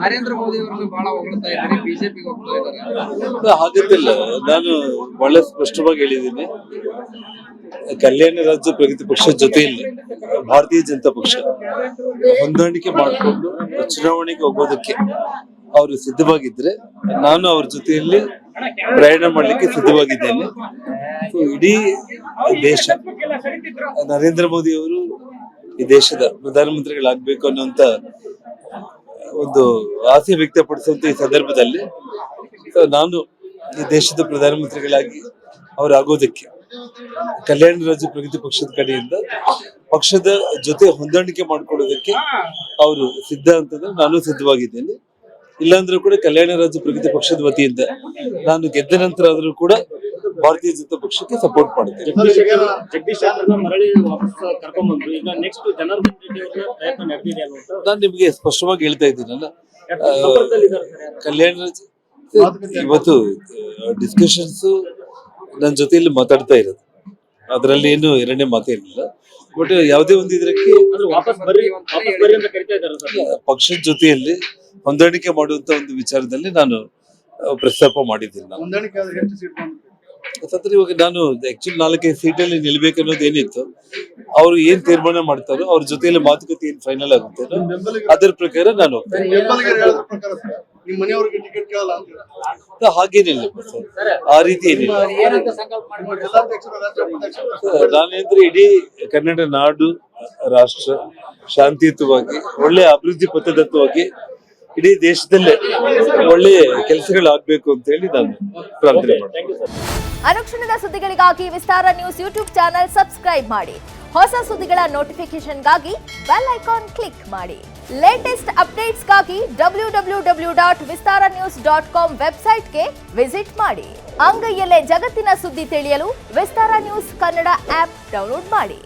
ನರೇಂದ್ರ ಮೋದಿ ಅವರನ್ನು ಬಹಳ ಹೊಗಳ್ತಾ ಇದ್ದಾರೆ, ಬಿಜೆಪಿಗೆ ಹೋಗ್ತಾ ಇದ್ದಾರೆ. ಹಾಗಂತಿಲ್ಲ, ನಾನು ಬಹಳ ಸ್ಪಷ್ಟವಾಗಿ ಹೇಳಿದ್ದೀನಿ. ಕಲ್ಯಾಣ ರಾಜ್ಯ ಪ್ರಗತಿ ಪಕ್ಷದ ಜೊತೆಯಲ್ಲಿ ಭಾರತೀಯ ಜನತಾ ಪಕ್ಷ ಹೊಂದಾಣಿಕೆ ಮಾಡಿಕೊಂಡು ಚುನಾವಣೆಗೆ ಹೋಗೋದಕ್ಕೆ ಅವರು ಸಿದ್ಧವಾಗಿದ್ರೆ ನಾನು ಅವ್ರ ಜೊತೆಯಲ್ಲಿ ಪ್ರಯಾಣ ಮಾಡ್ಲಿಕ್ಕೆ ಸಿದ್ಧವಾಗಿದ್ದೇನೆ. ಇಡೀ ದೇಶ ನರೇಂದ್ರ ಮೋದಿ ಅವರು ಈ ದೇಶದ ಪ್ರಧಾನಮಂತ್ರಿಗಳಾಗಬೇಕು ಅನ್ನುವಂತ ಒಂದು ಆಸೆ ವ್ಯಕ್ತಪಡಿಸುವಂತ ಈ ಸಂದರ್ಭದಲ್ಲಿ ನಾನು ಈ ದೇಶದ ಪ್ರಧಾನಮಂತ್ರಿಗಳಾಗಿ ಅವ್ರು ಆಗೋದಕ್ಕೆ ಕಲ್ಯಾಣ ರಾಜ್ಯ ಪ್ರಗತಿ ಪಕ್ಷದ ಕಡೆಯಿಂದ ಪಕ್ಷದ ಜೊತೆ ಹೊಂದಾಣಿಕೆ ಮಾಡ್ಕೊಳ್ಳೋದಕ್ಕೆ ಅವರು ಸಿದ್ಧ ಅಂತಂದ್ರೆ ನಾನು ಸಿದ್ಧವಾಗಿದ್ದೇನೆ. ಇಲ್ಲಾಂದ್ರೂ ಕೂಡ ಕಲ್ಯಾಣ ರಾಜ್ಯ ಪ್ರಗತಿ ಪಕ್ಷದ ವತಿಯಿಂದ ನಾನು ಗೆದ್ದ ನಂತರ ಆದ್ರೂ ಕೂಡ ಭಾರತೀಯ ಜನತಾ ಪಕ್ಷಕ್ಕೆ ಸಪೋರ್ಟ್ ಮಾಡುತ್ತೇನೆ. ನಾನು ನಿಮ್ಗೆ ಸ್ಪಷ್ಟವಾಗಿ ಹೇಳ್ತಾ ಇದ್ದೀನಲ್ಲ, ಕಲ್ಯಾಣ ರಾಜ್ಯ ಇವತ್ತು ಡಿಸ್ಕಷನ್ಸ್ ನನ್ನ ಜೊತೆಯಲ್ಲಿ ಮಾತಾಡ್ತಾ ಇರೋದು, ಅದರಲ್ಲಿ ಏನು ಎರಡನೇ ಮಾತೇ ಇರಲಿಲ್ಲ. ಬಟ್ ಯಾವುದೇ ಒಂದು ಇದಕ್ಕೆ ಪಕ್ಷದ ಜೊತೆಯಲ್ಲಿ ಹೊಂದಾಣಿಕೆ ಮಾಡುವಂತ ಒಂದು ವಿಚಾರದಲ್ಲಿ ನಾನು ಪ್ರಸ್ತಾಪ ಮಾಡಿದ್ದೀನಿ. ಇವಾಗ ನಾನು ಆಕ್ಚುಲಿ 4-5 ಸೀಟಲ್ಲಿ ನಿಲ್ಬೇಕನ್ನೋದು ಏನಿತ್ತು, ಅವ್ರು ಏನ್ ತೀರ್ಮಾನ ಮಾಡ್ತಾರೋ ಅವ್ರ ಜೊತೆಯಲ್ಲಿ ಮಾತುಕತೆ ಏನ್ ಫೈನಲ್ ಆಗುತ್ತೆ ಅದರ ಪ್ರಕಾರ ನಾನು ಹಾಗೇನಿಲ್ಲ ಸರ್, ಆ ರೀತಿ ಏನಿಲ್ಲ. ನಾನೇಂದ್ರೆ ಇಡೀ ಕನ್ನಡ ನಾಡು ರಾಷ್ಟ್ರ ಶಾಂತಿಯುತವಾಗಿ ಒಳ್ಳೆ ಅಭಿವೃದ್ಧಿ ಪಥದತ್ತವಾಗಿ ಇಡೀ ದೇಶದಲ್ಲೇ ಒಳ್ಳೆಯ ಕೆಲಸಗಳಾಗಬೇಕು ಅಂತ ಹೇಳಿ ನಾನು ಪ್ರಾರ್ಥನೆ ಮಾಡ್ತೀನಿ. ಅನುಕ್ಷಣದ ಸುದ್ದಿಗಳಿಗಾಗಿ ವಿಸ್ತಾರ ನ್ಯೂಸ್ ಯೂಟ್ಯೂಬ್ ಚಾನೆಲ್ ಸಬ್ಸ್ಕ್ರೈಬ್ ಮಾಡಿ. ಹೊಸ ಸುದ್ದಿಗಳ ನೋಟಿಫಿಕೇಶನ್ಗಾಗಿ ಬೆಲ್ ಐಕಾನ್ ಕ್ಲಿಕ್ ಮಾಡಿ. ಲೇಟೆಸ್ಟ್ ಅಪ್ಡೇಟ್ಸ್ಗಾಗಿ www.vistaranews.com ವೆಬ್ಸೈಟ್ಗೆ ವಿಸಿಟ್ ಮಾಡಿ. ಅಂಗೈಯಲ್ಲೇ ಜಗತ್ತಿನ ಸುದ್ದಿ ತಿಳಿಯಲು ವಿಸ್ತಾರ ನ್ಯೂಸ್ ಕನ್ನಡ ಆಪ್ ಡೌನ್ಲೋಡ್ ಮಾಡಿ.